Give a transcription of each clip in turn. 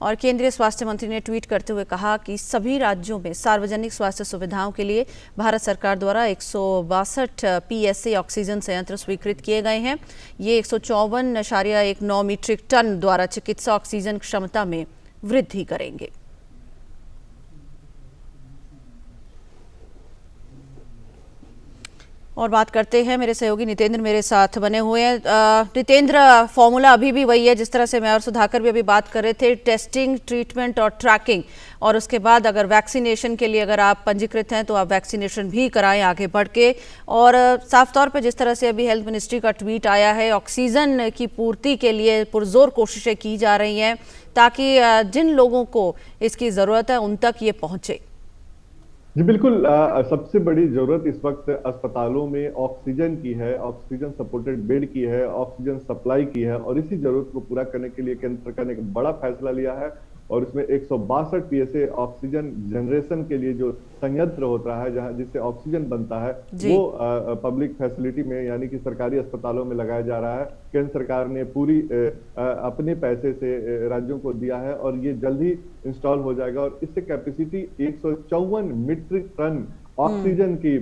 और केंद्रीय स्वास्थ्य मंत्री ने ट्वीट करते हुए कहा कि सभी राज्यों में सार्वजनिक स्वास्थ्य सुविधाओं के लिए भारत सरकार द्वारा 162 पीएसए ऑक्सीजन संयंत्र स्वीकृत किए गए हैं। ये 154.19 मीट्रिक टन द्वारा चिकित्सा ऑक्सीजन क्षमता में वृद्धि करेंगे। और बात करते हैं, मेरे सहयोगी नितेंद्र मेरे साथ बने हुए हैं। नितेंद्र, फॉर्मूला अभी भी वही है जिस तरह से मैं और सुधाकर भी अभी बात कर रहे थे, टेस्टिंग, ट्रीटमेंट और ट्रैकिंग, और उसके बाद अगर वैक्सीनेशन के लिए अगर आप पंजीकृत हैं तो आप वैक्सीनेशन भी कराएं आगे बढ़ के। और साफ तौर पे जिस तरह से अभी हेल्थ मिनिस्ट्री का ट्वीट आया है, ऑक्सीजन की पूर्ति के लिए पुरजोर कोशिशें की जा रही हैं ताकि जिन लोगों को इसकी ज़रूरत है उन तक ये पहुँचे। जी बिल्कुल। सबसे बड़ी जरूरत इस वक्त अस्पतालों में ऑक्सीजन की है, ऑक्सीजन सपोर्टेड बेड की है, ऑक्सीजन सप्लाई की है। और इसी जरूरत को पूरा करने के लिए केंद्र सरकार ने एक बड़ा फैसला लिया है और इसमें 162 पीएसए ऑक्सीजन जनरेशन के लिए जो संयंत्र होता है, जहां जिससे ऑक्सीजन बनता है, वो पब्लिक फैसिलिटी में यानी कि सरकारी अस्पतालों में लगाया जा रहा है। केंद्र सरकार ने पूरी अपने पैसे से राज्यों को दिया है और ये जल्द ही इंस्टॉल हो जाएगा। और इससे कैपेसिटी 154 मीट्रिक टन ऑक्सीजन की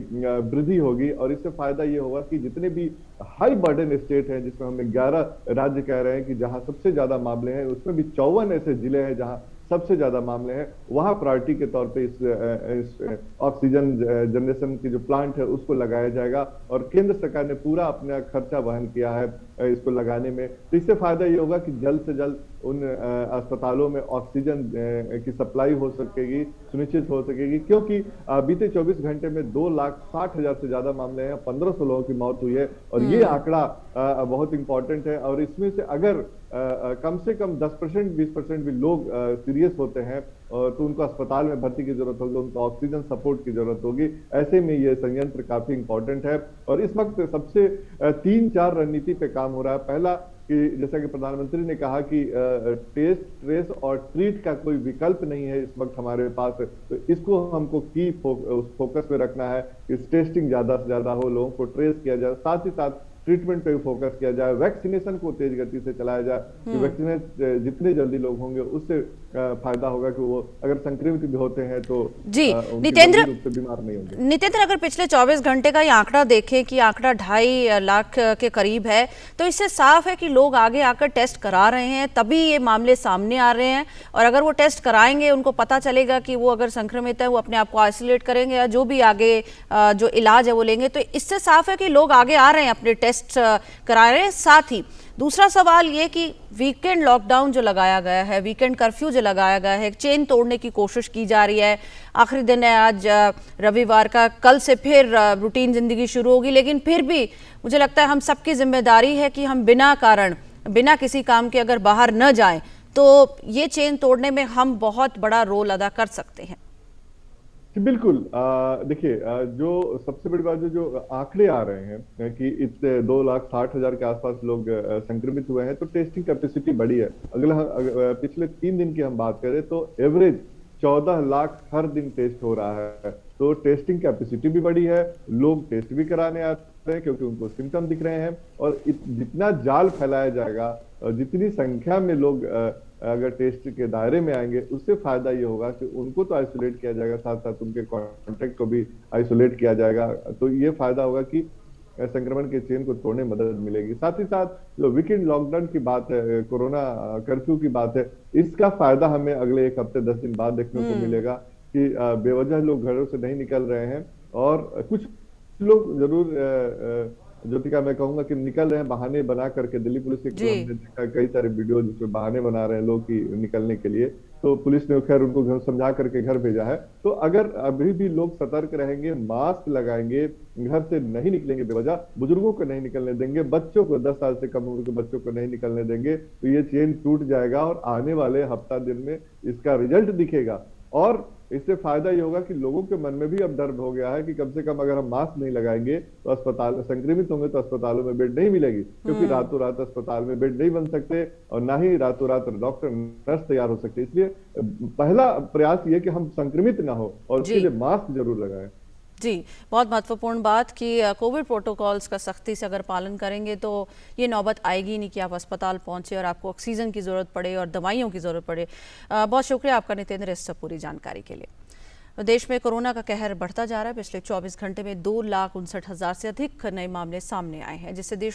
वृद्धि होगी। और इससे फायदा ये होगा कि जितने भी हाई बर्डन स्टेट हैं, जिसमें हमें 11 राज्य कह रहे हैं कि जहां सबसे ज्यादा मामले हैं, उसमें भी 54 ऐसे जिले हैं जहां सबसे ज्यादा मामले हैं, वहां प्रायोरिटी के तौर पे इस ऑक्सीजन जनरेशन की जो प्लांट है उसको लगाया जाएगा। और केंद्र सरकार ने पूरा अपना खर्चा वहन किया है इसको लगाने में। तो इससे फायदा ये होगा कि जल्द से जल्द उन अस्पतालों में ऑक्सीजन की सप्लाई हो सकेगी, सुनिश्चित हो सकेगी। क्योंकि बीते 24 घंटे में 2,60,000 से ज्यादा मामले हैं, 1500 लोगों की मौत हुई है। और ये आंकड़ा बहुत इंपॉर्टेंट है। और इसमें से अगर कम से कम 10% 20% भी लोग सीरियस होते हैं तो उनको अस्पताल में भर्ती की जरूरत होगी, उनको ऑक्सीजन सपोर्ट की जरूरत होगी। ऐसे में ये संयंत्र काफी इंपॉर्टेंट है। और इस वक्त सबसे 3-4 रणनीति पे काम हो रहा है। पहला कि जैसा कि प्रधानमंत्री ने कहा कि टेस्ट, ट्रेस और ट्रीट का कोई विकल्प नहीं है इस वक्त हमारे पास, तो इसको हमको फोकस पे रखना है कि टेस्टिंग ज्यादा से ज्यादा हो, लोगों को ट्रेस किया जाए, साथ ही साथ ट्रीटमेंट पे भी फोकस किया जाए, वैक्सीनेशन को तेज गति से चलाया जाए कि वैक्सीनेट जितने जल्दी लोग होंगे उससे फायदा होगा कि वो अगर संक्रमित भी होते हैं तो जी नितेंद्र, बीमार नहीं होंगे। नितेंद्र, अगर पिछले 24 घंटे का ये आंकड़ा देखें कि आंकड़ा 2.5 लाख के करीब है, तो इससे साफ है कि लोग आगे आकर टेस्ट करा रहे हैं, तभी ये मामले सामने आ रहे हैं। और अगर वो टेस्ट कराएंगे, उनको पता चलेगा कि वो अगर संक्रमित है, वो अपने आप को आइसोलेट करेंगे या जो भी आगे जो इलाज है वो लेंगे। तो इससे साफ है कि लोग आगे आ रहे हैं, अपने टेस्ट करा रहे हैं। साथ ही दूसरा सवाल ये कि वीकेंड लॉकडाउन जो लगाया गया है, वीकेंड कर्फ्यू जो लगाया गया है, चेन तोड़ने की कोशिश की जा रही है। आखिरी दिन है आज रविवार का, कल से फिर रूटीन जिंदगी शुरू होगी। लेकिन फिर भी मुझे लगता है हम सबकी जिम्मेदारी है कि हम बिना कारण, बिना किसी काम के अगर बाहर न जाएं तो ये चेन तोड़ने में हम बहुत बड़ा रोल अदा कर सकते हैं। बिल्कुल। देखिए, जो सबसे बड़ी बात जो आंकड़े आ रहे हैं कि इतने 2,60,000 के आसपास लोग संक्रमित हुए हैं, तो टेस्टिंग कैपेसिटी बढ़ी है। पिछले 3 दिन की हम बात करें तो एवरेज 14 लाख हर दिन टेस्ट हो रहा है। तो टेस्टिंग कैपेसिटी भी बढ़ी है, लोग टेस्ट भी कराने आते हैं क्योंकि उनको सिम्टम दिख रहे हैं। और जितना जाल फैलाया जाएगा, जितनी संख्या में लोग अगर टेस्ट के दायरे में आएंगे, उससे फायदा ये होगा कि उनको तो आइसोलेट किया जाएगा, साथ साथ उनके कॉन्टेक्ट को भी आइसोलेट किया जाएगा। तो ये फायदा होगा कि संक्रमण के चेन को तोड़ने में मदद मिलेगी। साथ ही साथ जो वीकेंड लॉकडाउन की बात है, कोरोना कर्फ्यू की बात है, इसका फायदा हमें अगले 1 हफ्ते 10 दिन बाद देखने को मिलेगा कि बेवजह लोग घरों से नहीं निकल रहे हैं। और कुछ लोग जरूर ज्योतिका, मैं कहूंगा कि निकल रहे हैं बहाने बना करके। दिल्ली पुलिस के हमने देखा कई सारे वीडियो जिसमें बहाने बना रहे हैं लोग की निकलने के लिए, तो पुलिस ने खैर उनको घर समझा करके घर भेजा है। तो अगर अभी भी लोग सतर्क रहेंगे, मास्क लगाएंगे, घर से नहीं निकलेंगे बेवजह, बुजुर्गों को नहीं निकलने देंगे, बच्चों को 10 साल से कम उम्र के बच्चों को नहीं निकलने देंगे, तो ये चेन टूट जाएगा और आने वाले हफ्ता दिन में इसका रिजल्ट दिखेगा। और इससे फायदा ये होगा कि लोगों के मन में भी अब डर हो गया है कि कम से कम अगर हम मास्क नहीं लगाएंगे तो अस्पताल संक्रमित होंगे तो अस्पतालों में बेड नहीं मिलेगी, क्योंकि रातों रात अस्पताल में बेड नहीं बन सकते और ना ही रातों रात डॉक्टर नर्स तैयार हो सकते। इसलिए पहला प्रयास ये कि हम संक्रमित ना हो और उसके लिए मास्क जरूर लगाएं। जी, बहुत महत्वपूर्ण बात कि कोविड प्रोटोकॉल्स का सख्ती से अगर पालन करेंगे तो ये नौबत आएगी नहीं कि आप अस्पताल पहुंचे और आपको ऑक्सीजन की ज़रूरत पड़े और दवाइयों की ज़रूरत पड़े। बहुत शुक्रिया आपका नितेंद्र इस पूरी जानकारी के लिए। देश में कोरोना का कहर बढ़ता जा रहा है। पिछले 24 घंटे में 2,59,000 से अधिक नए मामले सामने आए हैं, जिससे देश